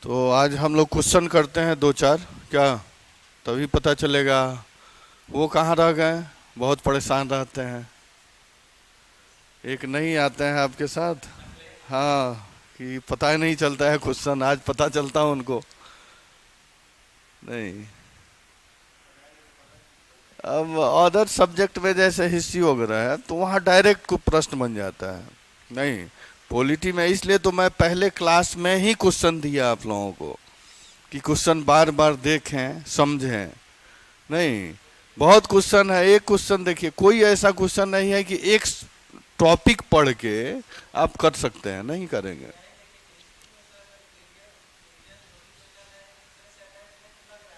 तो आज हम लोग क्वेश्चन करते हैं दो चार। क्या? तभी पता चलेगा वो कहाँ रह गए। बहुत परेशान रहते हैं। एक नहीं आते हैं आपके साथ। हाँ, कि पता ही नहीं चलता है क्वेश्चन, आज पता चलता है उनको। नहीं, अब अदर सब्जेक्ट में जैसे हिस्ट्री वगैरह है तो वहाँ डायरेक्ट को प्रश्न बन जाता है। नहीं, पॉलिटी में इसलिए तो मैं पहले क्लास में ही क्वेश्चन दिया आप लोगों को कि क्वेश्चन बार बार देखें समझें। नहीं, बहुत क्वेश्चन है। एक क्वेश्चन देखिए, कोई ऐसा क्वेश्चन नहीं है कि एक टॉपिक पढ़ के आप कर सकते हैं, नहीं करेंगे।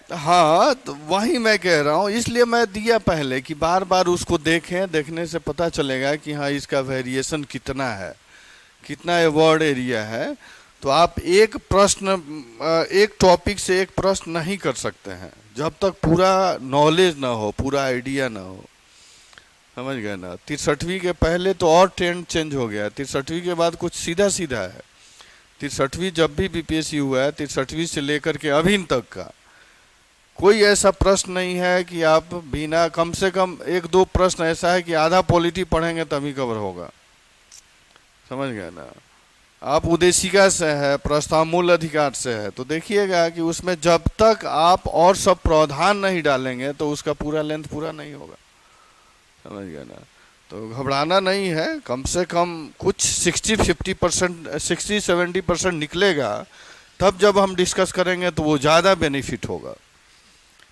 हाँ, तो वही मैं कह रहा हूँ, इसलिए मैं दिया पहले कि बार बार उसको देखें, देखने से पता चलेगा कि हाँ इसका वेरिएशन कितना है, कितना वर्ड एरिया है। तो आप एक प्रश्न, एक टॉपिक से एक प्रश्न नहीं कर सकते हैं जब तक पूरा नॉलेज ना हो, पूरा आइडिया ना हो। समझ गए ना? 63वीं के पहले तो और ट्रेंड चेंज हो गया है, 63वीं के बाद कुछ सीधा सीधा है। 63वीं जब भी बीपीएससी हुआ है, 63वीं से लेकर के अभी तक का कोई ऐसा प्रश्न नहीं है कि आप बिना, कम से कम एक दो प्रश्न ऐसा है कि आधा पॉलिटी पढ़ेंगे तभी कवर होगा। समझ गए ना? आप उद्देशिका से है, प्रस्ताव मूल अधिकार से है, तो देखिएगा कि उसमें जब तक आप और सब प्रावधान नहीं डालेंगे तो उसका पूरा लेंथ पूरा नहीं होगा। समझ गए ना? तो घबराना नहीं है, कम से कम कुछ 60-50%, 60-70% निकलेगा। तब जब हम डिस्कस करेंगे तो वो ज़्यादा बेनिफिट होगा,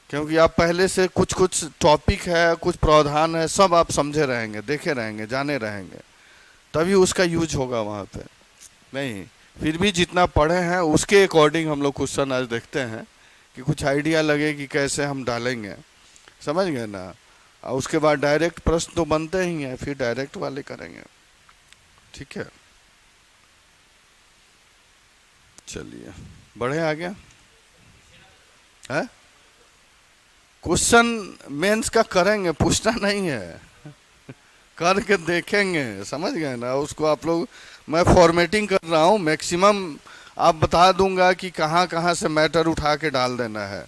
क्योंकि आप पहले से कुछ कुछ टॉपिक है, कुछ प्रावधान है, सब आप समझे रहेंगे, देखे रहेंगे, जाने रहेंगे, तभी उसका यूज होगा वहाँ पे। नहीं, फिर भी जितना पढ़े हैं उसके अकॉर्डिंग हम लोग क्वेश्चन आज देखते हैं कि कुछ आइडिया लगे कि कैसे हम डालेंगे। समझ गए ना? और उसके बाद डायरेक्ट प्रश्न तो बनते ही हैं, फिर डायरेक्ट वाले करेंगे। ठीक है, चलिए बढ़े आगे। है, क्वेश्चन मेंस का करेंगे, पूछना नहीं है, करके देखेंगे। समझ गए ना? उसको आप लोग, मैं फॉर्मेटिंग कर रहा हूँ मैक्सिमम। आप बता दूंगा कि कहाँ कहाँ से मैटर उठा के डाल देना है।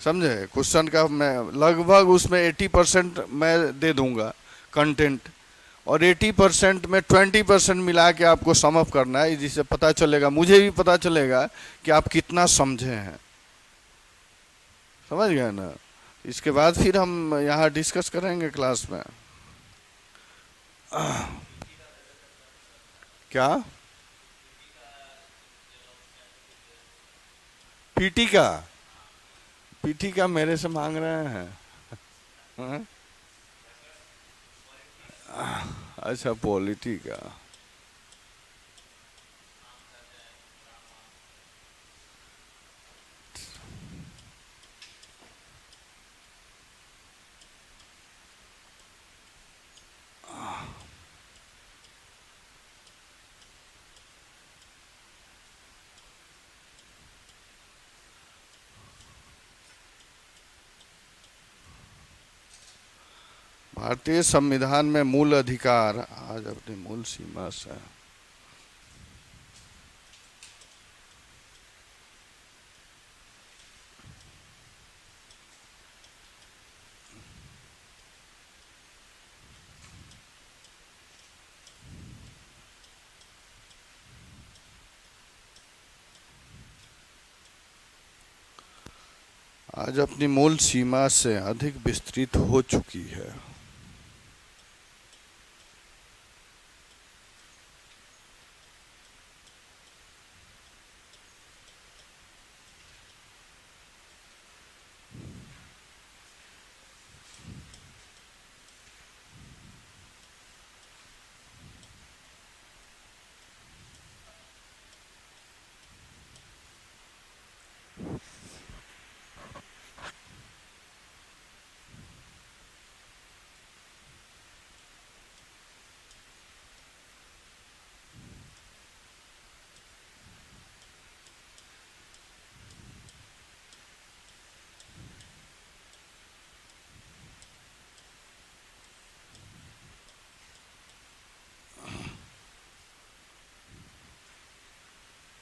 समझे? क्वेश्चन का मैं लगभग उसमें 80% मैं दे दूंगा कंटेंट, और 80% में 20% मिला के आपको सम अप करना है, जिससे पता चलेगा, मुझे भी पता चलेगा कि आप कितना समझे हैं। समझ गए ना? इसके बाद फिर हम यहाँ डिस्कस करेंगे क्लास में। क्या? पीटी का? पीटी का मेरे से मांग रहे हैं? हाँ? अच्छा, पॉलिटी का। भारतीय संविधान में मूल अधिकार आज अपनी मूल सीमा से। आज अपनी मूल सीमा से अधिक विस्तृत हो चुकी है।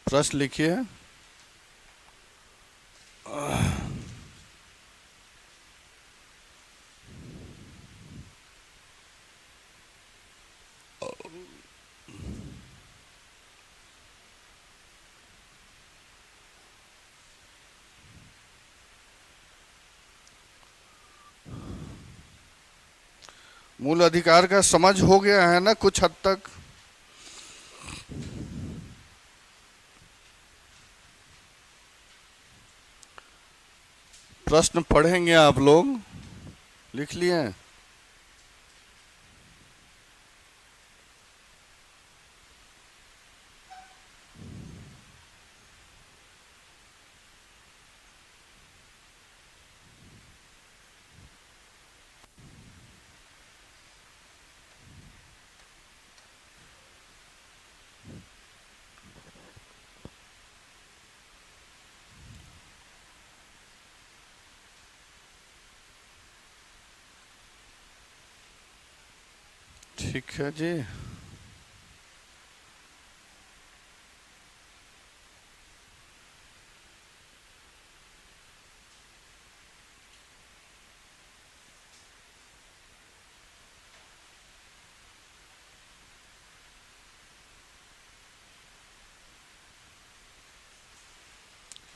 प्रश्न लिखिए। मूल अधिकार का समझ हो गया है ना कुछ हद तक? प्रश्न पढ़ेंगे आप लोग, लिख लिए? ठीक है जी।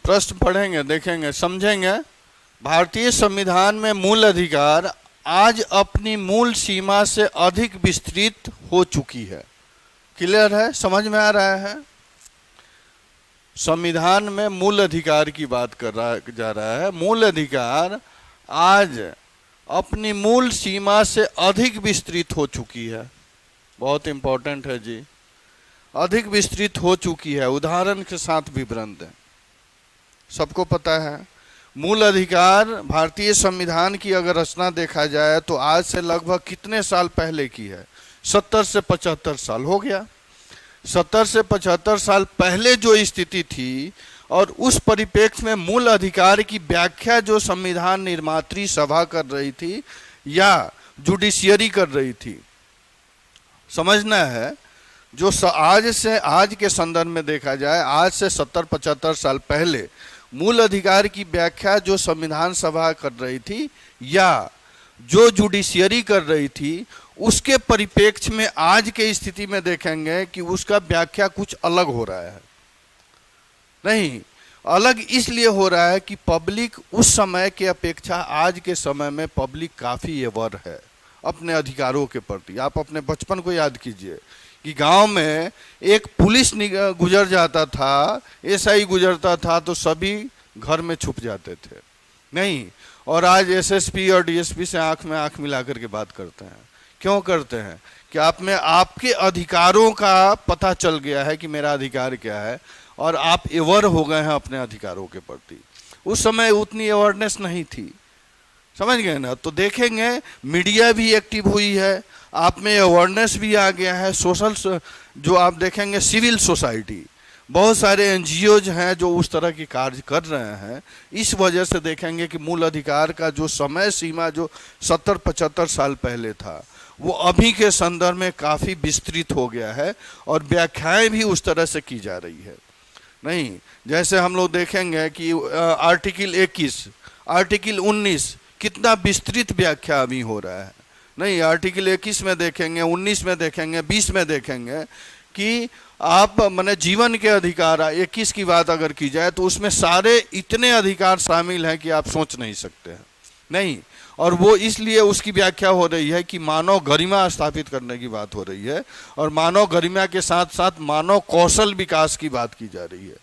प्रश्न पढ़ेंगे, देखेंगे, समझेंगे। भारतीय संविधान में मूल अधिकार आज अपनी मूल सीमा से अधिक विस्तृत हो चुकी है। क्लियर है? समझ में आ रहा है? संविधान में मूल अधिकार की बात कर रहा जा रहा है। मूल अधिकार आज अपनी मूल सीमा से अधिक विस्तृत हो चुकी है। बहुत इंपॉर्टेंट है जी, अधिक विस्तृत हो चुकी है। उदाहरण के साथ विवरण दें। सबको पता है मूल अधिकार भारतीय संविधान की अगर रचना देखा जाए तो आज से लगभग कितने साल पहले की है? 70 से 75 साल हो गया। 70 से 75 साल पहले जो स्थिति थी और उस परिप्रेक्ष्य में मूल अधिकार की व्याख्या जो संविधान निर्मात्री सभा कर रही थी या जुडिशियरी कर रही थी, समझना है। जो आज के संदर्भ में देखा जाए, आज से 70-75 साल पहले मूल अधिकार की व्याख्या जो संविधान सभा कर रही थी या जो जुडिशियरी कर रही थी, उसके परिप्रेक्ष्य में आज के स्थिति में देखेंगे कि उसका व्याख्या कुछ अलग हो रहा है। नहीं, अलग इसलिए हो रहा है कि पब्लिक उस समय के अपेक्षा आज के समय में पब्लिक काफ़ी अवेयर है अपने अधिकारों के प्रति। आप अपने बचपन को याद कीजिए कि गांव में एक पुलिस गुजर जाता था, एसआई गुजरता था तो सभी घर में छुप जाते थे। नहीं, और आज एसएसपी और डीएसपी से आंख में आंख मिलाकर के बात करते हैं। क्यों करते हैं? कि आप में आपके अधिकारों का पता चल गया है कि मेरा अधिकार क्या है और आप अवेयर हो गए हैं अपने अधिकारों के प्रति। उस समय उतनी अवेयरनेस नहीं थी, समझ गए ना? तो देखेंगे मीडिया भी एक्टिव हुई है, आप में अवेयरनेस भी आ गया है। सोशल जो आप देखेंगे सिविल सोसाइटी, बहुत सारे एनजीओज हैं जो उस तरह के कार्य कर रहे हैं। इस वजह से देखेंगे कि मूल अधिकार का जो समय सीमा जो 70-75 साल पहले था वो अभी के संदर्भ में काफ़ी विस्तृत हो गया है और व्याख्याएं भी उस तरह से की जा रही है। नहीं, जैसे हम लोग देखेंगे कि आर्टिकल 21, आर्टिकल 19 कितना विस्तृत व्याख्या अभी हो रहा है। नहीं, आर्टिकल 21 में देखेंगे, 19 में देखेंगे, 20 में देखेंगे कि आप माने जीवन के अधिकार, 21 की बात अगर की जाए तो उसमें सारे इतने अधिकार शामिल हैं कि आप सोच नहीं सकते हैं। नहीं, और वो इसलिए उसकी व्याख्या हो रही है कि मानव गरिमा स्थापित करने की बात हो रही है और मानव गरिमा के साथ साथ मानव कौशल विकास की बात की जा रही है।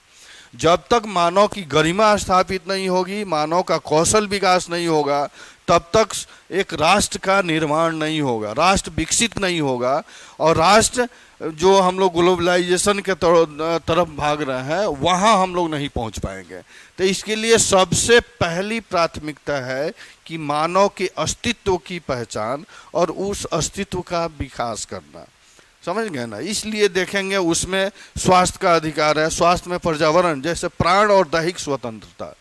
जब तक मानव की गरिमा स्थापित नहीं होगी, मानव का कौशल विकास नहीं होगा, तब तक एक राष्ट्र का निर्माण नहीं होगा, राष्ट्र विकसित नहीं होगा। और राष्ट्र जो हम लोग ग्लोबलाइजेशन के तरफ भाग रहे हैं वहाँ हम लोग नहीं पहुँच पाएंगे। तो इसके लिए सबसे पहली प्राथमिकता है कि मानव के अस्तित्व की पहचान और उस अस्तित्व का विकास करना। समझ गए ना? इसलिए देखेंगे उसमें स्वास्थ्य का अधिकार है, स्वास्थ्य में पर्यावरण, जैसे प्राण और दैहिक स्वतंत्रता।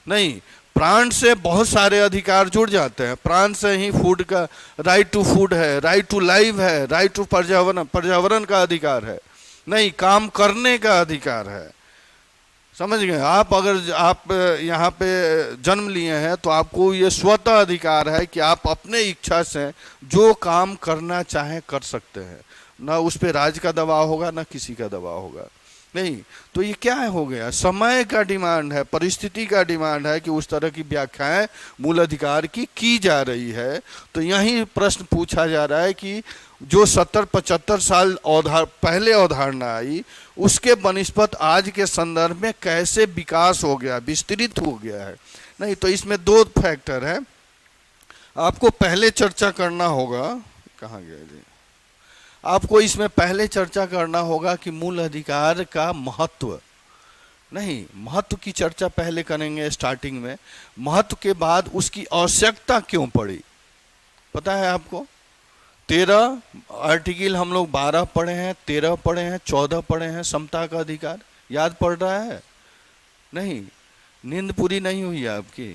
नहीं, प्राण से बहुत सारे अधिकार जुड़ जाते हैं। प्राण से ही फूड का राइट टू फूड है, राइट टू लाइफ है, राइट टू पर्यावरण, पर्यावरण का अधिकार है। नहीं, काम करने का अधिकार है। समझ गए? आप अगर आप यहाँ पे जन्म लिए हैं तो आपको ये स्वतः अधिकार है कि आप अपने इच्छा से जो काम करना चाहें कर सकते हैं। ना उस पर राज्य का दबाव होगा, ना किसी का दबाव होगा। नहीं, तो ये क्या हो गया, समय का डिमांड है, परिस्थिति का डिमांड है कि उस तरह की व्याख्याएं मूल अधिकार की जा रही है। तो यही प्रश्न पूछा जा रहा है कि जो 70-75 साल पहले अवधारणा आई, उसके बनिस्पत आज के संदर्भ में कैसे विकास हो गया, विस्तृत हो गया है। नहीं, तो इसमें दो फैक्टर है, आपको पहले चर्चा करना होगा, कहाँ गया जी, आपको इसमें पहले चर्चा करना होगा कि मूल अधिकार का महत्व, नहीं, महत्व की चर्चा पहले करेंगे स्टार्टिंग में, महत्व के बाद उसकी आवश्यकता क्यों पड़ी। पता है आपको, 13 आर्टिकल हम लोग 12 पढ़े हैं, 13 पढ़े हैं, 14 पढ़े हैं, समता का अधिकार याद पड़ रहा है? नहीं, नींद पूरी नहीं हुई है आपकी?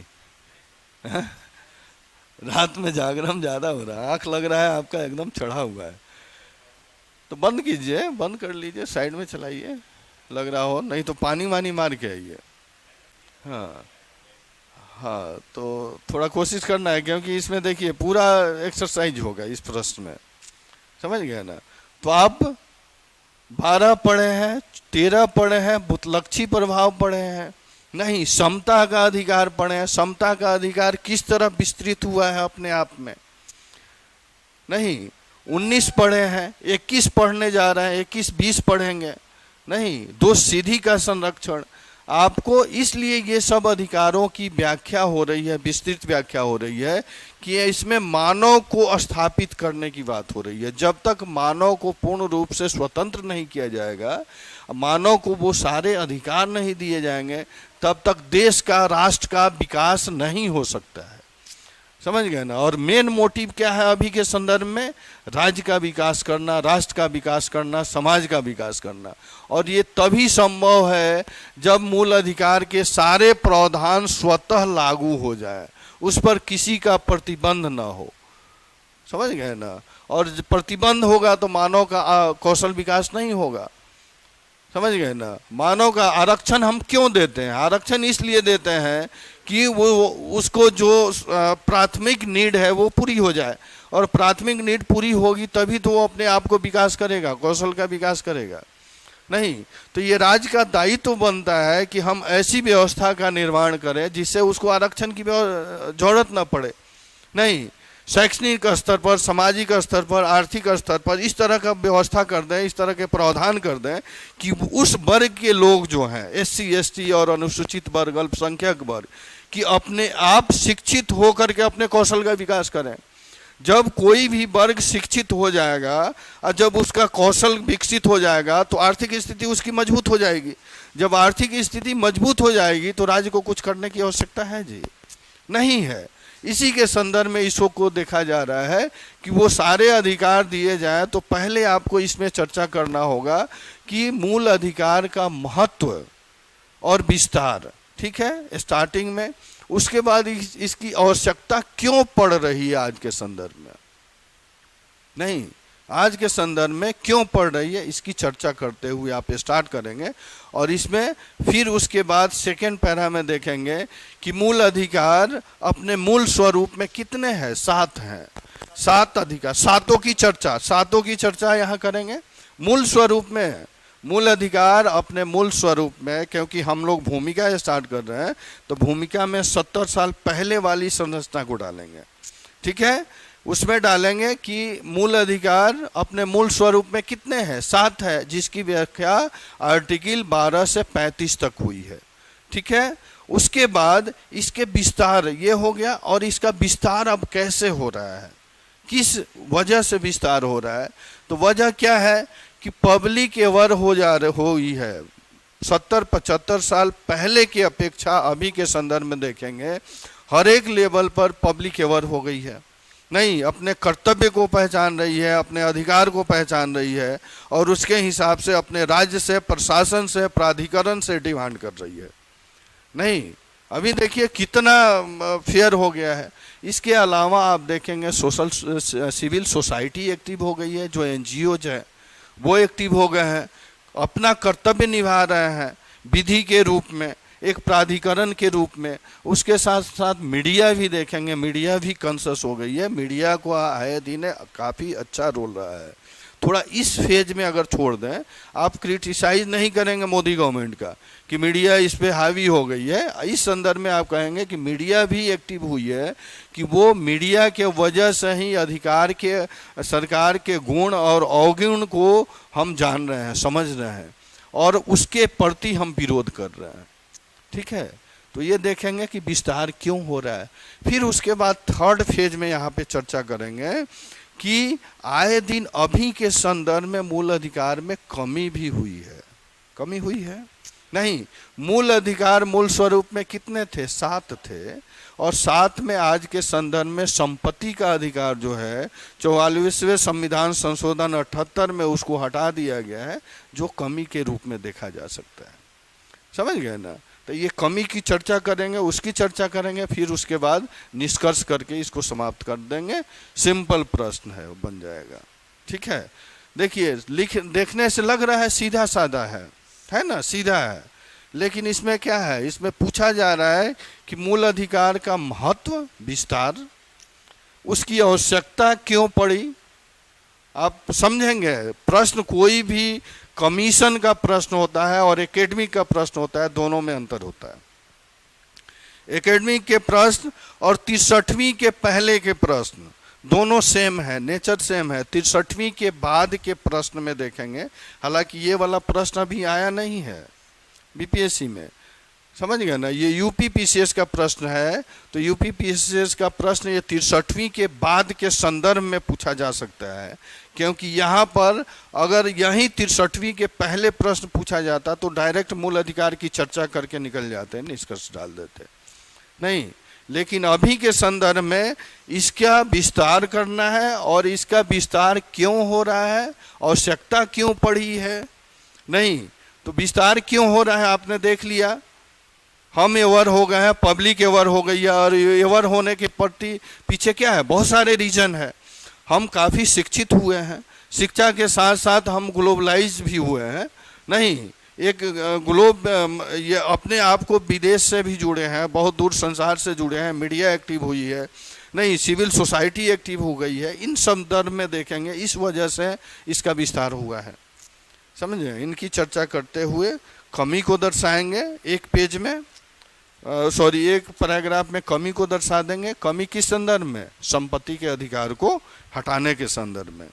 रात में जागरण ज्यादा हो रहा है, आंख लग रहा है आपका एकदम चढ़ा हुआ है, तो बंद कीजिए, बंद कर लीजिए, साइड में चलाइए, लग रहा हो, नहीं तो पानी वानी मार के आइए। हाँ हाँ, तो थोड़ा कोशिश करना है, क्योंकि इसमें देखिए पूरा एक्सरसाइज होगा इस प्रश्न में, समझ गए ना। तो आप 12 पढ़े हैं, 13 पढ़े हैं, बुतलक्षी प्रभाव पढ़े हैं, नहीं, समता का अधिकार पढ़े हैं, समता का अधिकार किस तरह विस्तृत हुआ है अपने आप में, नहीं, 19 पढ़े हैं, 21 पढ़ने जा रहे हैं, 21-20 पढ़ेंगे, नहीं, 2 सीधी का संरक्षण। आपको इसलिए ये सब अधिकारों की व्याख्या हो रही है, विस्तृत व्याख्या हो रही है कि इसमें मानव को स्थापित करने की बात हो रही है। जब तक मानव को पूर्ण रूप से स्वतंत्र नहीं किया जाएगा, मानव को वो सारे अधिकार नहीं दिए जाएंगे, तब तक देश का, राष्ट्र का विकास नहीं हो सकता है, समझ गए ना। और मेन मोटिव क्या है अभी के संदर्भ में, राज्य का विकास करना, राष्ट्र का विकास करना, समाज का विकास करना। और ये तभी संभव है जब मूल अधिकार के सारे प्रावधान स्वतः लागू हो जाए, उस पर किसी का प्रतिबंध ना हो, समझ गए ना। और प्रतिबंध होगा तो मानव का कौशल विकास नहीं होगा, समझ गए ना। मानव का आरक्षण हम क्यों देते हैं, आरक्षण इसलिए देते हैं कि वो उसको जो प्राथमिक नीड है वो पूरी हो जाए, और प्राथमिक नीड पूरी होगी तभी तो वो अपने आप को विकास करेगा, कौशल का विकास करेगा, नहीं। तो ये राज्य का दायित्व बनता है कि हम ऐसी व्यवस्था का निर्माण करें जिससे उसको आरक्षण की जरूरत न पड़े, नहीं, शैक्षणिक स्तर पर, सामाजिक स्तर पर, आर्थिक स्तर पर इस तरह का व्यवस्था कर दें, इस तरह के प्रावधान कर दें कि उस वर्ग के लोग जो हैं, SC ST और अनुसूचित वर्ग, अल्पसंख्यक वर्ग, कि अपने आप शिक्षित होकर के अपने कौशल का विकास करें। जब कोई भी वर्ग शिक्षित हो जाएगा और जब उसका कौशल विकसित हो जाएगा तो आर्थिक स्थिति उसकी मजबूत हो जाएगी। जब आर्थिक स्थिति मजबूत हो जाएगी तो राज्य को कुछ करने की आवश्यकता है जी, नहीं है। इसी के संदर्भ में इसको को देखा जा रहा है कि वो सारे अधिकार दिए जाएं, तो पहले आपको इसमें चर्चा करना होगा कि मूल अधिकार का महत्व और विस्तार, ठीक है, स्टार्टिंग में। उसके बाद इसकी आवश्यकता क्यों पड़ रही है आज के संदर्भ में, नहीं, आज के संदर्भ में क्यों पड़ रही है, इसकी चर्चा करते हुए आप स्टार्ट करेंगे। और इसमें फिर उसके बाद सेकेंड पैरा में देखेंगे कि मूल अधिकार अपने मूल स्वरूप में कितने हैं, 7 हैं, 7 अधिकार, सातों की चर्चा यहाँ करेंगे। मूल स्वरूप में, मूल अधिकार अपने मूल स्वरूप में, क्योंकि हम लोग भूमिका स्टार्ट कर रहे हैं तो भूमिका में 70 साल पहले वाली संरचना को डालेंगे, ठीक है। उसमें डालेंगे कि मूल अधिकार अपने मूल स्वरूप में कितने हैं, 7 है, जिसकी व्याख्या आर्टिकल 12 से 35 तक हुई है, ठीक है। उसके बाद इसके विस्तार ये हो गया, और इसका विस्तार अब कैसे हो रहा है, किस वजह से विस्तार हो रहा है। तो वजह क्या है कि पब्लिक अवेयर हुई है। 70-75 साल पहले की अपेक्षा अभी के संदर्भ में देखेंगे हर एक लेवल पर पब्लिक अवेयर हो गई है, नहीं, अपने कर्तव्य को पहचान रही है, अपने अधिकार को पहचान रही है, और उसके हिसाब से अपने राज्य से, प्रशासन से, प्राधिकरण से डिमांड कर रही है, नहीं। अभी देखिए कितना फेयर हो गया है। इसके अलावा आप देखेंगे सिविल सोसाइटी एक्टिव हो गई है, जो NGOज है वो एक्टिव हो गए हैं, अपना कर्तव्य निभा रहे हैं विधि के रूप में, एक प्राधिकरण के रूप में। उसके साथ साथ मीडिया भी देखेंगे, मीडिया भी कॉन्शियस हो गई है, मीडिया को आए दिन काफ़ी अच्छा रोल रहा है। थोड़ा इस फेज में अगर छोड़ दें, आप क्रिटिसाइज नहीं करेंगे मोदी गवर्नमेंट का कि मीडिया इस पे हावी हो गई है, इस संदर्भ में आप कहेंगे कि मीडिया भी एक्टिव हुई है, कि वो मीडिया के वजह से ही अधिकार के, सरकार के गुण और अवगुण को हम जान रहे हैं, समझ रहे हैं और उसके प्रति हम विरोध कर रहे हैं। ठीक है, तो ये देखेंगे कि विस्तार क्यों हो रहा है। फिर उसके बाद थर्ड फेज में यहाँ पे चर्चा करेंगे कि आए दिन अभी के संदर्भ में मूल अधिकार में कमी भी हुई है। कमी हुई है नहीं, मूल अधिकार मूल स्वरूप में कितने थे? 7 थे, और 7 में आज के संदर्भ में संपत्ति का अधिकार जो है 44वें संविधान संशोधन 78 में उसको हटा दिया गया है, जो कमी के रूप में देखा जा सकता है। समझ गए ना? तो ये कमी की चर्चा करेंगे, उसकी चर्चा करेंगे, फिर उसके बाद निष्कर्ष करके इसको समाप्त कर देंगे। सिंपल प्रश्न है, वो बन जाएगा। ठीक है, देखिए देखने से लग रहा है सीधा साधा है ना, सीधा है, लेकिन इसमें क्या है? इसमें पूछा जा रहा है कि मूल अधिकार का महत्व, विस्तार, उसकी आवश्यकता क्यों पड़ी। आप समझेंगे, प्रश्न कोई भी कमीशन का प्रश्न होता है और एकेडमिक का प्रश्न होता है, दोनों में अंतर होता है। एकेडमिक के प्रश्न और 63वीं के पहले के प्रश्न दोनों सेम है, नेचर सेम है। 63वीं के बाद के प्रश्न में देखेंगे, हालांकि ये वाला प्रश्न अभी आया नहीं है बीपीएससी में, समझ गए ना, ये यूपी पीसीएस का प्रश्न है, तो यूपी पीसीएस का प्रश्न ये 63वीं के बाद के संदर्भ में पूछा जा सकता है, क्योंकि यहाँ पर अगर यहीं 63वीं के पहले प्रश्न पूछा जाता तो डायरेक्ट मूल अधिकार की चर्चा करके निकल जाते, निष्कर्ष डाल देते। नहीं, लेकिन अभी के संदर्भ में इसका विस्तार करना है, और इसका विस्तार क्यों हो रहा है, आवश्यकता क्यों पड़ी है। नहीं तो विस्तार क्यों हो रहा है आपने देख लिया, हम एवर हो गए हैं, पब्लिक एवर हो गई है, और एवर होने के प्रति पीछे क्या है? बहुत सारे रीजन है। हम काफ़ी शिक्षित हुए हैं, शिक्षा के साथ साथ हम ग्लोबलाइज भी हुए हैं। नहीं, एक ये अपने आप को विदेश से भी जुड़े हैं, बहुत दूर संसार से जुड़े हैं, मीडिया एक्टिव हुई है, नहीं सिविल सोसाइटी एक्टिव हो गई है। इन संदर्भ में देखेंगे, इस वजह से इसका विस्तार हुआ है। समझे? इनकी चर्चा करते हुए कमी को दर्शाएंगे एक पेज में, एक पैराग्राफ में कमी को दर्शा देंगे। कमी किस संदर्भ में? संपत्ति के अधिकार को हटाने के संदर्भ में,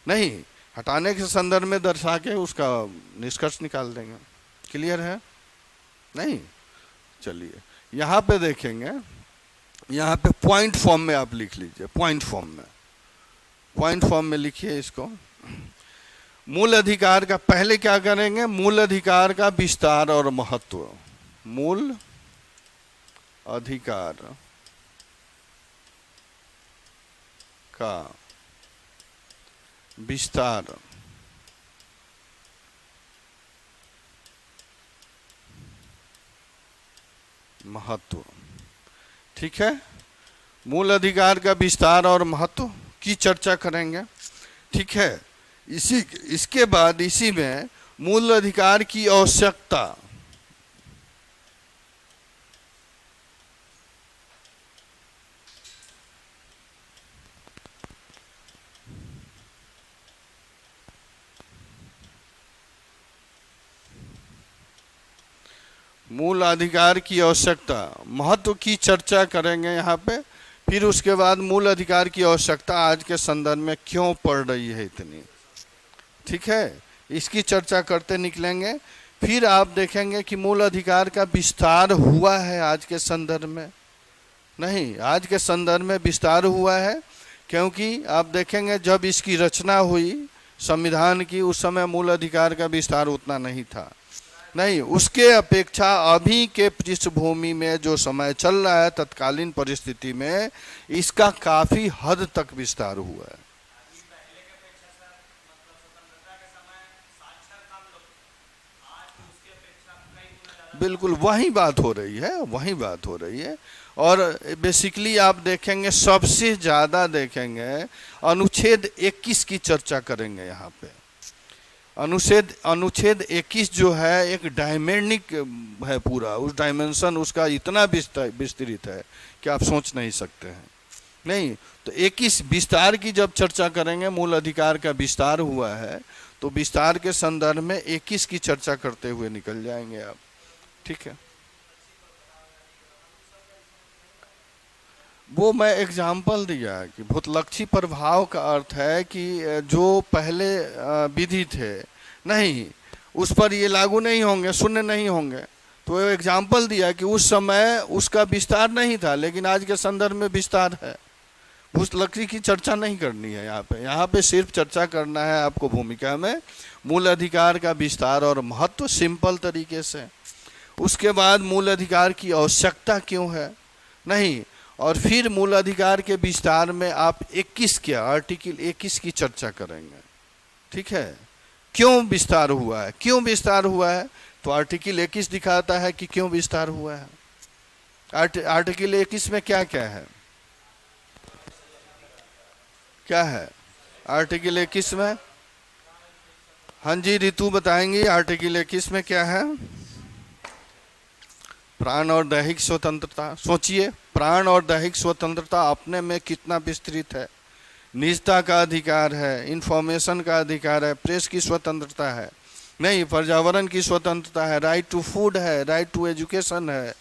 नहीं हटाने के संदर्भ में दर्शा के उसका निष्कर्ष निकाल देंगे। क्लियर है? नहीं, चलिए यहाँ पे देखेंगे, यहाँ पे पॉइंट फॉर्म में आप लिख लीजिए, पॉइंट फॉर्म में लिखिए इसको। मूल अधिकार का पहले क्या करेंगे? मूल अधिकार का विस्तार और महत्व। मूल अधिकार का विस्तार महत्व। ठीक है, मूल अधिकार का विस्तार और महत्व की चर्चा करेंगे। ठीक है, इसके बाद इसी में मूल अधिकार की आवश्यकता, मूल अधिकार की आवश्यकता, महत्व की चर्चा करेंगे यहाँ पे। फिर उसके बाद मूल अधिकार की आवश्यकता आज के संदर्भ में क्यों पड़ रही है इतनी। ठीक है, इसकी चर्चा करते निकलेंगे। फिर आप देखेंगे कि मूल अधिकार का विस्तार हुआ है आज के संदर्भ में, नहीं आज के संदर्भ में विस्तार हुआ है, क्योंकि आप देखेंगे जब इसकी रचना हुई संविधान की, उस समय मूल अधिकार का विस्तार उतना नहीं था। नहीं, उसके अपेक्षा अभी के पृष्ठभूमि में जो समय चल रहा है, तत्कालीन परिस्थिति में इसका काफी हद तक विस्तार हुआ है। बिल्कुल वही बात हो रही है। और बेसिकली आप देखेंगे सबसे ज़्यादा देखेंगे अनुच्छेद 21 की चर्चा करेंगे यहाँ पे। अनुच्छेद 21 जो है एक डायमेंडिक है पूरा, उस डायमेंशन उसका इतना विस्तृत है कि आप सोच नहीं सकते हैं। नहीं, तो 21 विस्तार की जब चर्चा करेंगे, मूल अधिकार का विस्तार हुआ है तो विस्तार के संदर्भ में 21 की चर्चा करते हुए निकल जाएंगे आप। ठीक है, वो मैं एग्जाम्पल दिया कि भूतलक्षी प्रभाव का अर्थ है कि जो पहले विधि थे नहीं उस पर ये लागू नहीं होंगे, शून्य नहीं होंगे। तो एग्जाम्पल दिया कि उस समय उसका विस्तार नहीं था, लेकिन आज के संदर्भ में विस्तार है। भूतलक्षी की चर्चा नहीं करनी है यहाँ पे सिर्फ चर्चा करना है आपको भूमिका में मूल अधिकार का विस्तार और महत्व सिंपल तरीके से। उसके बाद मूल अधिकार की आवश्यकता क्यों है नहीं, और फिर मूल अधिकार के विस्तार में आप 21 के आर्टिकल 21 की चर्चा करेंगे। ठीक है, क्यों विस्तार हुआ है, क्यों विस्तार हुआ है, तो आर्टिकल 21 दिखाता है कि क्यों विस्तार हुआ है। आर्टिकल 21 में क्या क्या है, क्या है आर्टिकल 21 में? हाँ जी, ऋतु बताएंगी आर्टिकल 21 में क्या है। प्राण और दैहिक स्वतंत्रता, सोचिए प्राण और दैहिक स्वतंत्रता अपने में कितना विस्तृत है। निजता का अधिकार है, इंफॉर्मेशन का अधिकार है, प्रेस की स्वतंत्रता है नहीं, पर्यावरण की स्वतंत्रता है, राइट टू फूड है, राइट टू एजुकेशन है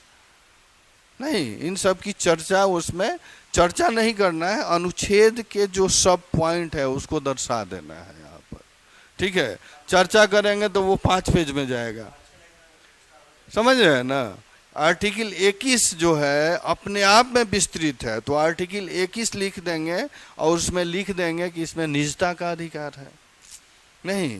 नहीं, इन सब की चर्चा उसमें चर्चा नहीं करना है, अनुच्छेद के जो सब पॉइंट है उसको दर्शा देना है यहाँ पर। ठीक है, चर्चा करेंगे तो वो 5 पेज में जाएगा, समझ रहे हैं ना। आर्टिकल 21 जो है अपने आप में विस्तृत है, तो आर्टिकल 21 लिख देंगे और उसमें लिख देंगे कि इसमें निजता का अधिकार है नहीं,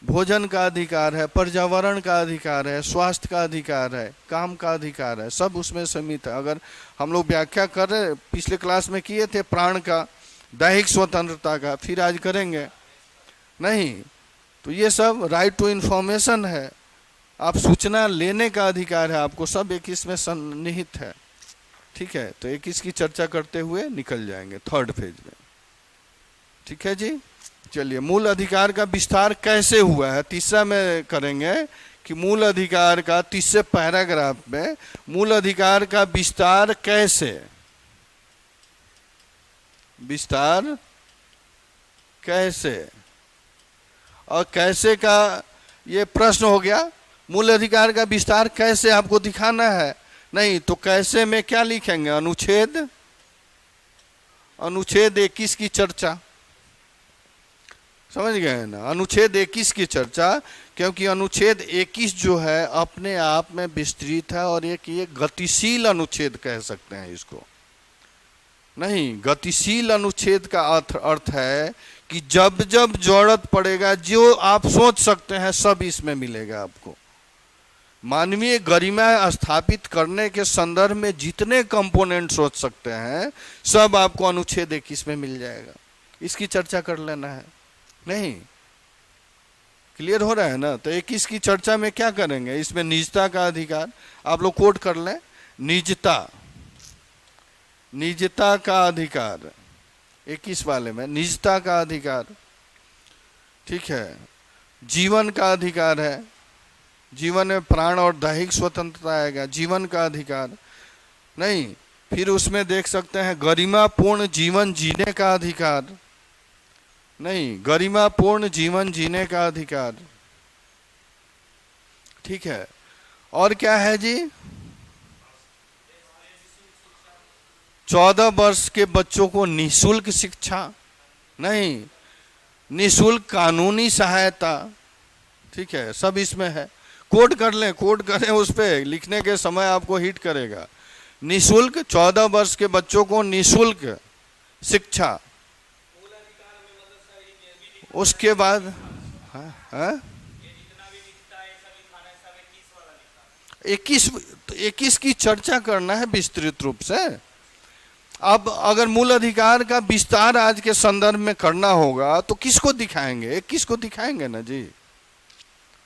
भोजन का अधिकार है, पर्यावरण का अधिकार है, स्वास्थ्य का अधिकार है, काम का अधिकार है, सब उसमें समित है। अगर हम लोग व्याख्या कर रहे पिछले क्लास में किए थे प्राण का, दैहिक स्वतंत्रता का, फिर आज करेंगे नहीं, तो ये सब राइट टू इंफॉर्मेशन है, आप सूचना लेने का अधिकार है आपको, सब 21 में सन्निहित है। ठीक है, तो 21 की चर्चा करते हुए निकल जाएंगे 3rd पेज में। ठीक है जी, चलिए मूल अधिकार का विस्तार कैसे हुआ है, तीसरा में करेंगे कि मूल अधिकार का 30 पैराग्राफ में मूल अधिकार का विस्तार कैसे, विस्तार कैसे, और कैसे का ये प्रश्न हो गया। मूल अधिकार का विस्तार कैसे आपको दिखाना है नहीं, तो कैसे में क्या लिखेंगे, अनुच्छेद 21 की चर्चा, समझ गए ना, अनुच्छेद 21 की चर्चा, क्योंकि अनुच्छेद 21 जो है अपने आप में विस्तृत है और एक ये गतिशील अनुच्छेद कह सकते हैं इसको नहीं। गतिशील अनुच्छेद का अर्थ है कि जब जब जरूरत पड़ेगा जो आप सोच सकते हैं सब इसमें मिलेगा आपको। मानवीय गरिमा स्थापित करने के संदर्भ में जितने कंपोनेंट सोच सकते हैं सब आपको अनुच्छेद 21 में मिल जाएगा, इसकी चर्चा कर लेना है नहीं। क्लियर हो रहा है ना। तो 21 की चर्चा में क्या करेंगे, इसमें निजता का अधिकार, आप लोग कोट कर लें, निजता का अधिकार 21 वाले में, निजता का अधिकार, ठीक है, जीवन का अधिकार है, जीवन में प्राण और दैहिक स्वतंत्रता आएगा, जीवन का अधिकार नहीं। फिर उसमें देख सकते हैं गरिमापूर्ण जीवन जीने का अधिकार नहीं, गरिमापूर्ण जीवन जीने का अधिकार, ठीक है। और क्या है जी, 14 वर्ष के बच्चों को निःशुल्क शिक्षा नहीं, निःशुल्क कानूनी सहायता, ठीक है, सब इसमें है। कोड कर लें, कोड करें, उस पे लिखने के समय आपको हिट करेगा। निःशुल्क 14 वर्ष के बच्चों को निःशुल्क शिक्षा, उसके बाद 21 की चर्चा करना है विस्तृत रूप से। अब अगर मूल अधिकार का विस्तार आज के संदर्भ में करना होगा तो किसको दिखाएंगे, 21 को दिखाएंगे ना जी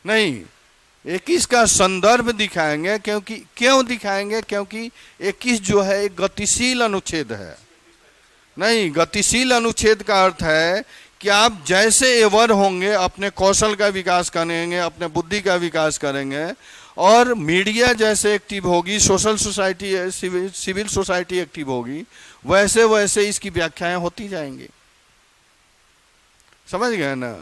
नहीं, 21 का संदर्भ दिखाएंगे। क्योंकि क्यों दिखाएंगे, क्योंकि 21 जो है एक गतिशील अनुच्छेद है नहीं। गतिशील अनुच्छेद का अर्थ है कि आप जैसे एवर होंगे अपने कौशल का विकास करेंगे, अपने बुद्धि का विकास करेंगे, और मीडिया जैसे एक्टिव होगी, social society, civil society active होगी, वैसे वैसे इसकी व्याख्याएं होती जाएंगी। समझ गए ना?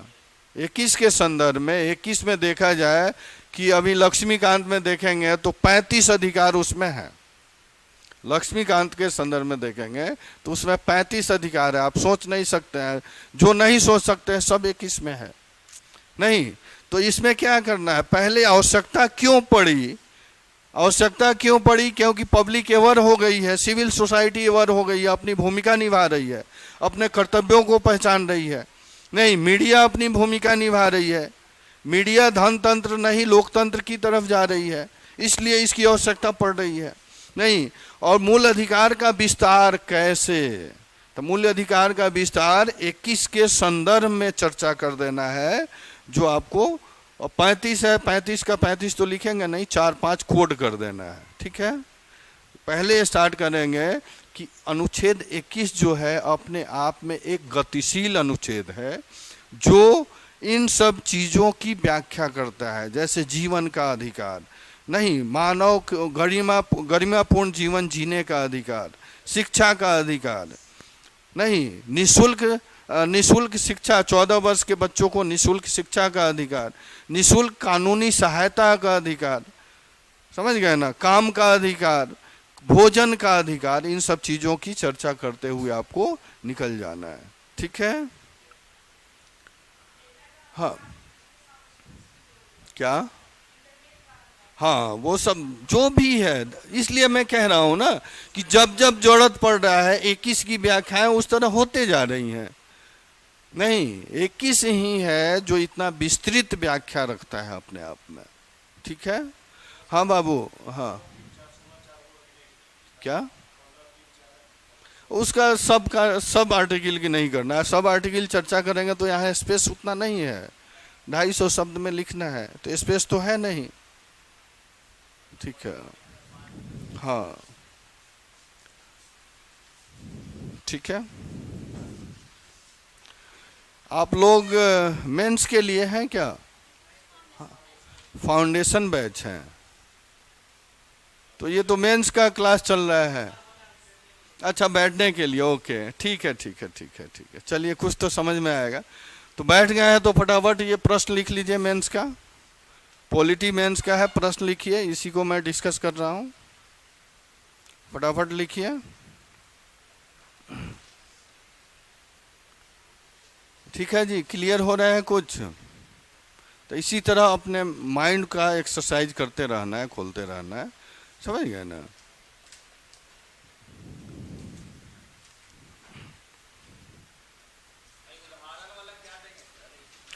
21 के संदर्भ में, 21 में देखा जाए कि अभी लक्ष्मीकांत में देखेंगे तो 35 अधिकार उसमें है। लक्ष्मीकांत के संदर्भ में देखेंगे तो उसमें 35 अधिकार है। आप सोच नहीं सकते हैं, जो नहीं सोच सकते हैं सब 21 में है। नहीं तो इसमें क्या करना है, पहले आवश्यकता क्यों पड़ी? आवश्यकता क्यों पड़ी? क्योंकि पब्लिक अवेयर हो गई है, सिविल सोसाइटी अवेयर हो गई है, अपनी भूमिका निभा रही है, अपने कर्तव्यों को पहचान रही है। नहीं, मीडिया अपनी भूमिका निभा रही है, मीडिया धनतंत्र नहीं लोकतंत्र की तरफ जा रही है, इसलिए इसकी आवश्यकता पड़ रही है। नहीं, और मूल अधिकार का विस्तार कैसे? तो मूल अधिकार का विस्तार 21 के संदर्भ में चर्चा कर देना है, जो आपको 35 है, 35 का 35 तो लिखेंगे नहीं, 4-5 कोड कर देना है। ठीक है, पहले स्टार्ट करेंगे कि अनुच्छेद 21 जो है अपने आप में एक गतिशील अनुच्छेद है, जो इन सब चीज़ों की व्याख्या करता है, जैसे जीवन का अधिकार, नहीं मानव गरिमापूर्ण जीवन जीने का अधिकार, शिक्षा का अधिकार, नहीं निःशुल्क शिक्षा, 14 वर्ष के बच्चों को निःशुल्क शिक्षा का अधिकार, निःशुल्क कानूनी सहायता का अधिकार, समझ गए ना, काम का अधिकार, भोजन का अधिकार, इन सब चीज़ों की चर्चा करते हुए आपको निकल जाना है। ठीक है, हाँ क्या, हाँ वो सब जो भी है, इसलिए मैं कह रहा हूँ ना कि जब जब जरूरत पड़ रहा है 21 की व्याख्याएं उस तरह होते जा रही हैं। नहीं, 21 ही है जो इतना विस्तृत व्याख्या रखता है अपने आप में। ठीक है, हाँ बाबू, हाँ क्या, उसका सब आर्टिकल की नहीं करना है, सब आर्टिकल चर्चा करेंगे तो यहाँ स्पेस उतना नहीं है, 250 शब्द में लिखना है तो स्पेस तो है नहीं। ठीक है, हाँ ठीक है, आप लोग मेंस के लिए हैं क्या? फाउंडेशन बैच है, तो ये तो मेंस का क्लास चल रहा है। अच्छा, बैठने के लिए, ओके, ठीक है ठीक है ठीक है ठीक है, चलिए कुछ तो समझ में आएगा। तो बैठ गए हैं तो फटाफट ये प्रश्न लिख लीजिए मेंस का, पॉलिटी मेंस का है, प्रश्न लिखिए, इसी को मैं डिस्कस कर रहा हूँ, फटाफट लिखिए। ठीक है जी, क्लियर हो रहा है कुछ? तो इसी तरह अपने माइंड का एक्सरसाइज करते रहना है, खोलते रहना है, समझ गए ना?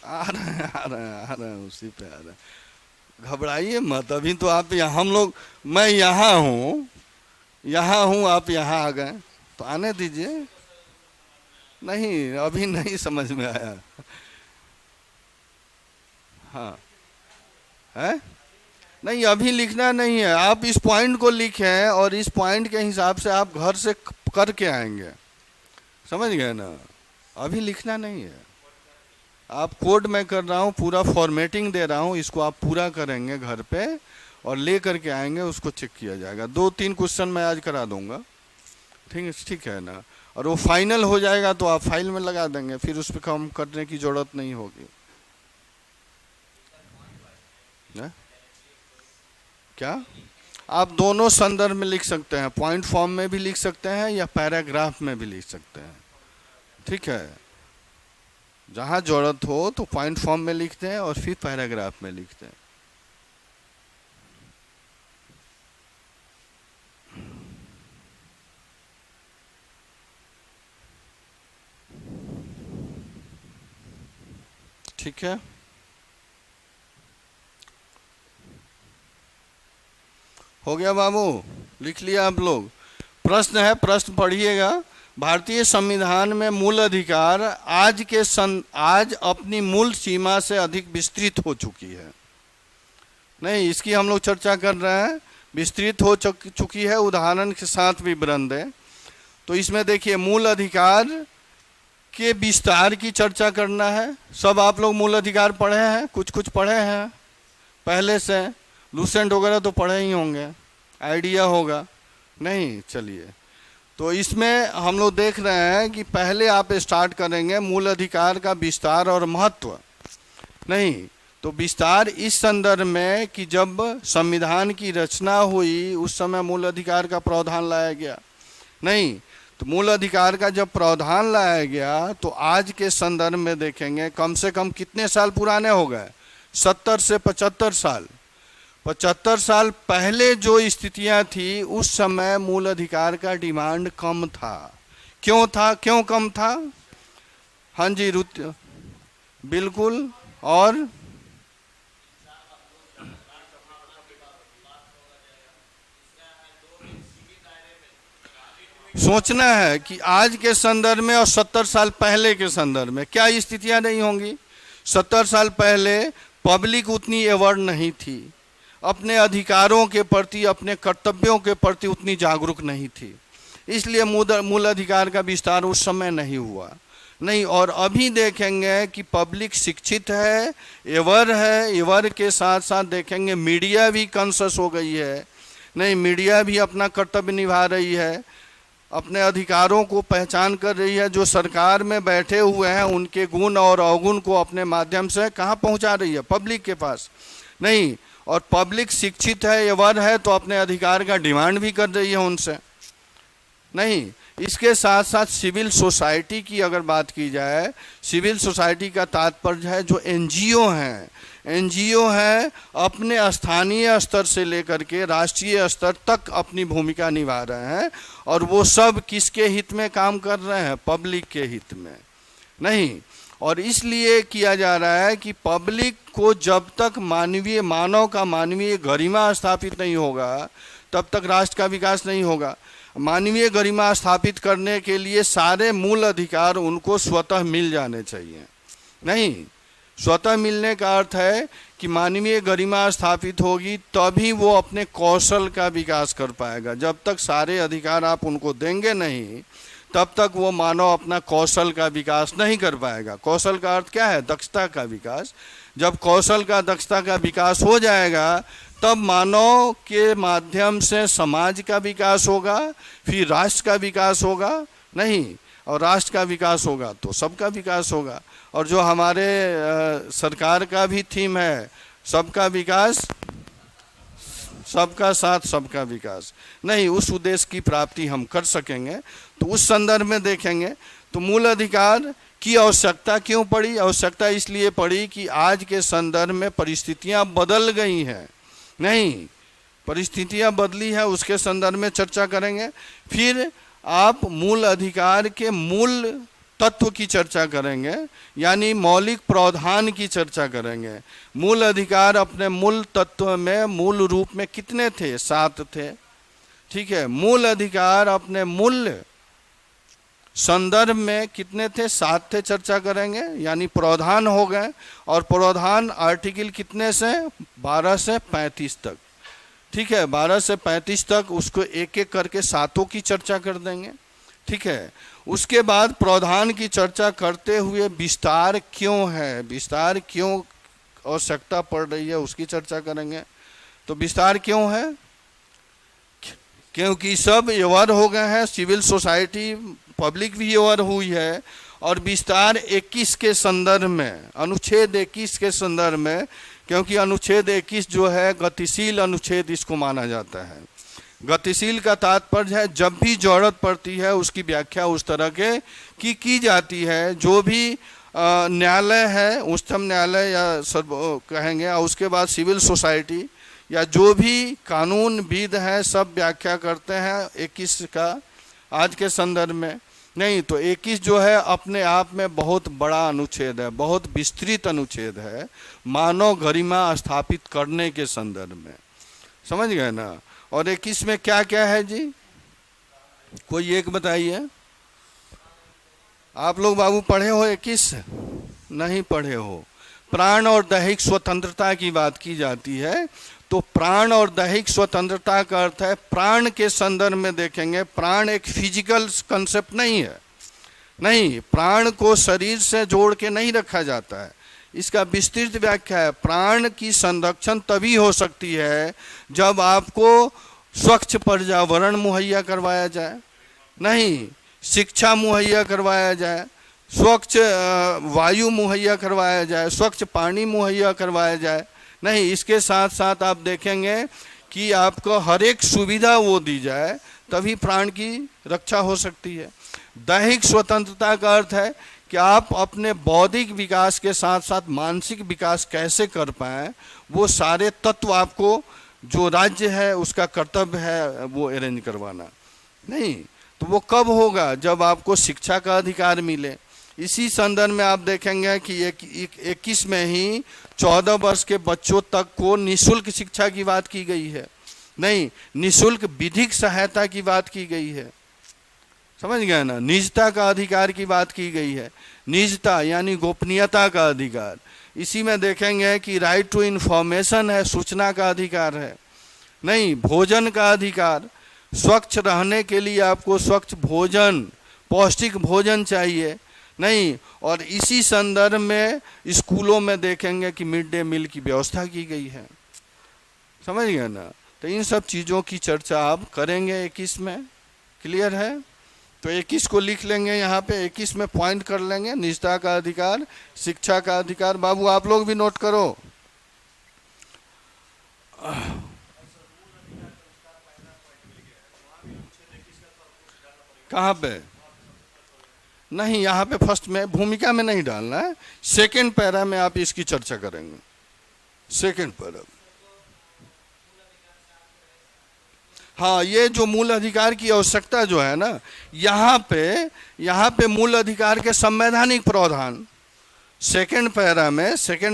आ रहे हैं उसी पे आ रहे हैं, घबराइए मत, अभी तो आप यहाँ, हम लोग, मैं यहाँ हूँ, आप यहाँ आ गए तो आने दीजिए। नहीं, अभी नहीं समझ में आया। हाँ है, नहीं अभी लिखना नहीं है, आप इस पॉइंट को लिखें और इस पॉइंट के हिसाब से आप घर से करके आएंगे, समझ गए ना? अभी लिखना नहीं है, आप कोड मैं कर रहा हूँ, पूरा फॉर्मेटिंग दे रहा हूँ, इसको आप पूरा करेंगे घर पे और ले करके आएंगे, उसको चेक किया जाएगा। 2-3 क्वेश्चन मैं आज करा दूंगा, ठीक है ना? और वो फाइनल हो जाएगा तो आप फाइल में लगा देंगे, फिर उस पर काम करने की जरूरत नहीं होगी। क्या आप दोनों संदर्भ में लिख सकते हैं, पॉइंट फॉर्म में भी लिख सकते हैं या पैराग्राफ में भी लिख सकते हैं। ठीक है, जहां जरूरत हो तो पॉइंट फॉर्म में लिखते हैं और फिर पैराग्राफ में लिखते हैं। ठीक है, हो गया बाबू, लिख लिया आप लोग? प्रश्न है, प्रश्न पढ़िएगा। भारतीय संविधान में मूल अधिकार आज अपनी मूल सीमा से अधिक विस्तृत हो चुकी है। नहीं, इसकी हम लोग चर्चा कर रहे हैं, विस्तृत हो चुकी है, उदाहरण के साथ विवरण दें। तो इसमें देखिए, मूल अधिकार के विस्तार की चर्चा करना है। सब आप लोग मूल अधिकार पढ़े हैं, कुछ कुछ पढ़े हैं पहले से, लूसेंट वगैरह तो पढ़े ही होंगे, आइडिया होगा नहीं। चलिए, तो इसमें हम लोग देख रहे हैं कि पहले आप स्टार्ट करेंगे मूल अधिकार का विस्तार और महत्व। नहीं तो विस्तार इस संदर्भ में कि जब संविधान की रचना हुई उस समय मूल अधिकार का प्रावधान लाया गया। नहीं तो मूल अधिकार का जब प्रावधान लाया गया तो आज के संदर्भ में देखेंगे कम से कम कितने साल पुराने हो गए, 70 से 75 साल। 75 साल पहले जो स्थितियां थी उस समय मूल अधिकार का डिमांड कम था। क्यों था, क्यों कम था? हाँ जी बिल्कुल। और सोचना है कि आज के संदर्भ में और 70 साल पहले के संदर्भ में क्या स्थितियां नहीं होंगी। 70 साल पहले पब्लिक उतनी अवेयर नहीं थी, अपने अधिकारों के प्रति, अपने कर्तव्यों के प्रति उतनी जागरूक नहीं थी, इसलिए मूल अधिकार का विस्तार उस समय नहीं हुआ। नहीं, और अभी देखेंगे कि पब्लिक शिक्षित है, अवेयर है, अवेयर के साथ साथ देखेंगे मीडिया भी कॉन्शियस हो गई है। नहीं, मीडिया भी अपना कर्तव्य निभा रही है, अपने अधिकारों को पहचान कर रही है। जो सरकार में बैठे हुए हैं उनके गुण और अवगुण को अपने माध्यम से कहाँ पहुँचा रही है, पब्लिक के पास। नहीं, और पब्लिक शिक्षित है, अवेयर है, तो अपने अधिकार का डिमांड भी कर रही है उनसे। नहीं, इसके साथ साथ सिविल सोसाइटी की अगर बात की जाए, सिविल सोसाइटी का तात्पर्य है जो एनजीओ हैं, एनजीओ है अपने स्थानीय स्तर से लेकर के राष्ट्रीय स्तर तक अपनी भूमिका निभा रहे हैं, और वो सब किसके हित में काम कर रहे हैं, पब्लिक के हित में। नहीं, और इसलिए किया जा रहा है कि पब्लिक को जब तक मानव का मानवीय गरिमा स्थापित नहीं होगा तब तक राष्ट्र का विकास नहीं होगा। मानवीय गरिमा स्थापित करने के लिए सारे मूल अधिकार उनको स्वतः मिल जाने चाहिए। नहीं, स्वतः मिलने का अर्थ है कि मानवीय गरिमा स्थापित होगी तभी वो अपने कौशल का विकास कर पाएगा। जब तक सारे अधिकार आप उनको देंगे नहीं तब तक वो मानव अपना कौशल का विकास नहीं कर पाएगा। कौशल का अर्थ क्या है, दक्षता का विकास। जब कौशल का, दक्षता का विकास हो जाएगा तब मानव के माध्यम से समाज का विकास होगा, फिर राष्ट्र का विकास होगा। नहीं, और राष्ट्र का विकास होगा तो सबका विकास होगा। और जो हमारे सरकार का भी थीम है, सबका विकास सबका साथ सबका विकास, नहीं, उस उद्देश्य की प्राप्ति हम कर सकेंगे। तो उस संदर्भ में देखेंगे तो मूल अधिकार की आवश्यकता क्यों पड़ी। आवश्यकता इसलिए पड़ी कि आज के संदर्भ में परिस्थितियां बदल गई हैं। नहीं, परिस्थितियां बदली है, उसके संदर्भ में चर्चा करेंगे। फिर आप मूल अधिकार के मूल तत्व की चर्चा करेंगे, यानी मौलिक प्रावधान की चर्चा करेंगे। मूल अधिकार अपने मूल तत्व में, मूल रूप में कितने थे, 7 थे। ठीक है, मूल अधिकार अपने मूल संदर्भ में कितने थे, 7 थे, चर्चा करेंगे। यानी प्रावधान हो गए, और प्रावधान आर्टिकल कितने से, 12 से 35 तक। ठीक है, 12 से 35 तक उसको एक एक करके 7 की चर्चा कर देंगे। ठीक है, उसके बाद प्रावधान की चर्चा करते हुए विस्तार क्यों है, विस्तार क्यों आवश्यकता पड़ रही है उसकी चर्चा करेंगे। तो विस्तार क्यों है, क्योंकि सब अवेयर हो गए हैं, सिविल सोसाइटी, पब्लिक भी अवेयर हुई है। और विस्तार 21 के संदर्भ में, अनुच्छेद 21 के संदर्भ में, क्योंकि अनुच्छेद 21 जो है गतिशील अनुच्छेद इसको माना जाता है। गतिशील का तात्पर्य है जब भी जरूरत पड़ती है उसकी व्याख्या उस तरह के की जाती है। जो भी न्यायालय है, उच्चतम न्यायालय या कहेंगे, और उसके बाद सिविल सोसाइटी या जो भी कानूनविद हैं सब व्याख्या करते हैं 21 का आज के संदर्भ में। नहीं, तो 21 जो है अपने आप में बहुत बड़ा अनुच्छेद है, बहुत विस्तृत अनुच्छेद है मानव गरिमा स्थापित करने के संदर्भ में। समझ गए ना। और 21 में क्या क्या है जी, कोई एक बताइए। आप लोग बाबू पढ़े हो 21? नहीं पढ़े हो। प्राण और दैहिक स्वतंत्रता की बात की जाती है। तो प्राण और दैहिक स्वतंत्रता का अर्थ है, प्राण के संदर्भ में देखेंगे, प्राण एक फिजिकल कंसेप्ट नहीं है। नहीं, प्राण को शरीर से जोड़ के नहीं रखा जाता है। इसका विस्तृत व्याख्या है, प्राण की संरक्षण तभी हो सकती है जब आपको स्वच्छ पर्यावरण मुहैया करवाया जाए, नहीं शिक्षा मुहैया करवाया जाए, स्वच्छ वायु मुहैया करवाया जाए, स्वच्छ पानी मुहैया करवाया जाए, नहीं इसके साथ साथ आप देखेंगे कि आपको हर एक सुविधा वो दी जाए, तभी प्राण की रक्षा हो सकती है। दैहिक स्वतंत्रता का अर्थ है कि आप अपने बौद्धिक विकास के साथ साथ मानसिक विकास कैसे कर पाएँ, वो सारे तत्व आपको जो राज्य है उसका कर्तव्य है वो अरेंज करवाना। नहीं तो वो कब होगा, जब आपको शिक्षा का अधिकार मिले। इसी संदर्भ में आप देखेंगे कि 21 में ही 14 वर्ष के बच्चों तक को निःशुल्क शिक्षा की बात की गई है, नहीं निःशुल्क विधिक सहायता की बात की गई है, समझ गए ना। निजता का अधिकार की बात की गई है, निजता यानी गोपनीयता का अधिकार। इसी में देखेंगे कि राइट टू इन्फॉर्मेशन है, सूचना का अधिकार है, नहीं भोजन का अधिकार, स्वच्छ रहने के लिए आपको स्वच्छ भोजन पौष्टिक भोजन चाहिए, नहीं। और इसी संदर्भ में स्कूलों में देखेंगे कि मिड डे मील की व्यवस्था की गई है, समझ गए ना। तो इन सब चीज़ों की चर्चा आप करेंगे 21 में, क्लियर है। तो 21 को लिख लेंगे यहाँ पे, 21 में पॉइंट कर लेंगे, निजता का अधिकार, शिक्षा का अधिकार। बाबू आप लोग भी नोट करो। कहाँ पे? नहीं यहाँ पे फर्स्ट में भूमिका में नहीं डालना है, सेकंड पैरा में आप इसकी चर्चा करेंगे, सेकंड पैरा। हाँ ये जो मूल अधिकार की आवश्यकता जो है ना, यहाँ पे मूल अधिकार के संवैधानिक प्रावधान सेकंड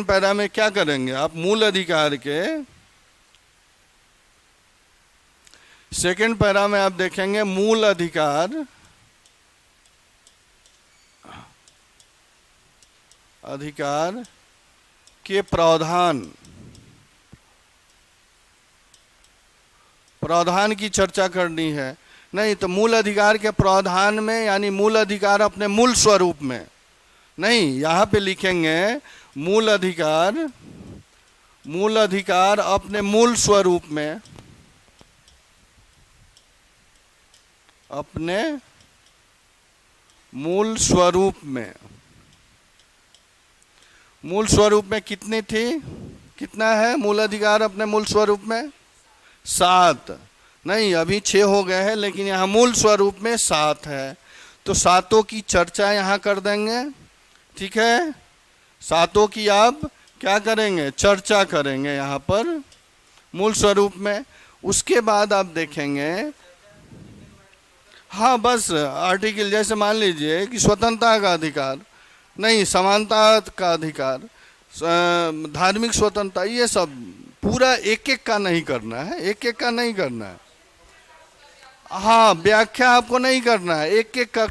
पैरा में क्या करेंगे आप, मूल अधिकार के सेकंड पैरा में आप देखेंगे मूल अधिकार के प्रावधान की चर्चा करनी है। नहीं तो मूल अधिकार के प्रावधान में यानी मूल अधिकार अपने मूल स्वरूप में, नहीं यहाँ पे लिखेंगे मूल अधिकार अपने मूल स्वरूप में, अपने मूल स्वरूप में कितनी थी, कितना है मूल अधिकार अपने मूल स्वरूप में? 7, नहीं अभी 6 हो गए हैं, लेकिन यहाँ मूल स्वरूप में 7 है। तो 7 की चर्चा यहाँ कर देंगे, ठीक है। 7 की आप क्या करेंगे, चर्चा करेंगे यहाँ पर मूल स्वरूप में। उसके बाद आप देखेंगे, हाँ बस आर्टिकल जैसे मान लीजिए कि स्वतंत्रता का अधिकार, नहीं समानता का अधिकार, धार्मिक स्वतंत्रता, ये सब पूरा एक एक का नहीं करना है, एक एक का नहीं करना है। हाँ व्याख्या आपको नहीं करना है, एक एक का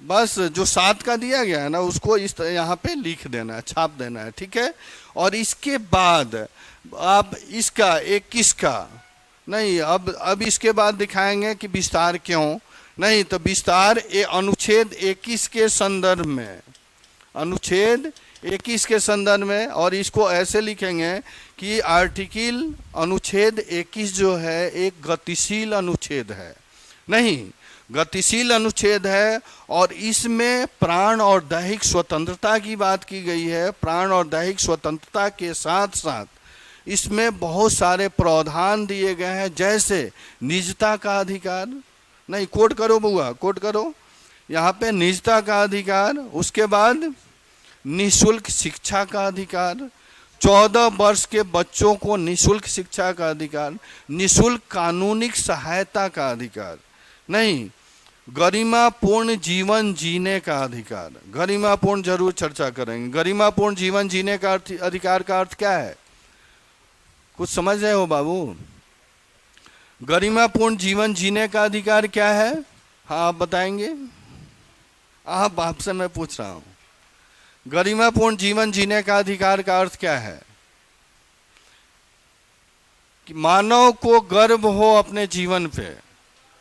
बस जो 7 का दिया गया है ना उसको इस यहाँ पे लिख देना है, छाप देना है, ठीक है। और इसके बाद आप इसका 21 का नहीं, अब इसके बाद दिखाएंगे कि विस्तार क्यों नहीं। तो विस्तार अनुच्छेद 21 के संदर्भ में, अनुच्छेद 21 के संदर्भ में, और इसको ऐसे लिखेंगे कि आर्टिकल अनुच्छेद 21 जो है एक गतिशील अनुच्छेद है, नहीं गतिशील अनुच्छेद है। और इसमें प्राण और दैहिक स्वतंत्रता की बात की गई है। प्राण और दैहिक स्वतंत्रता के साथ साथ इसमें बहुत सारे प्रावधान दिए गए हैं, जैसे निजता का अधिकार, नहीं कोट करो बुआ, कोट करो यहाँ पे, निजता का अधिकार। उसके बाद निःशुल्क शिक्षा का अधिकार, 14 वर्ष के बच्चों को निःशुल्क शिक्षा का अधिकार, निःशुल्क कानूनिक सहायता का अधिकार, नहीं गरिमापूर्ण जीवन जीने का अधिकार। गरिमापूर्ण जरूर चर्चा करेंगे। गरिमापूर्ण जीवन जीने का अधिकार का अर्थ क्या है, कुछ समझ रहे हो बाबू? गरिमापूर्ण जीवन जीने का अधिकार क्या है? हाँ आप बताएंगे? आपसे मैं पूछ रहा हूँ, गरिमापूर्ण जीवन जीने का अधिकार का अर्थ क्या है? कि मानव को गर्व हो अपने जीवन पे,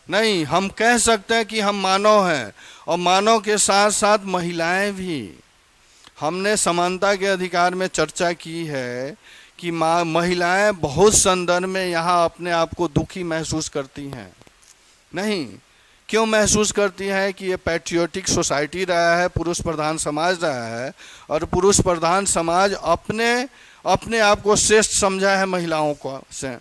नहीं, हम कह सकते हैं कि हम मानव हैं, और मानव के साथ साथ महिलाएं भी। हमने समानता के अधिकार में चर्चा की है कि महिलाएं बहुत संदर्भ में यहाँ अपने आप को दुखी महसूस करती हैं। नहीं, क्यों महसूस करती हैं? कि ये पैट्रियोटिक सोसाइटी रहा है, पुरुष प्रधान समाज रहा है, और पुरुष प्रधान समाज अपने आप को श्रेष्ठ समझा है महिलाओं को से।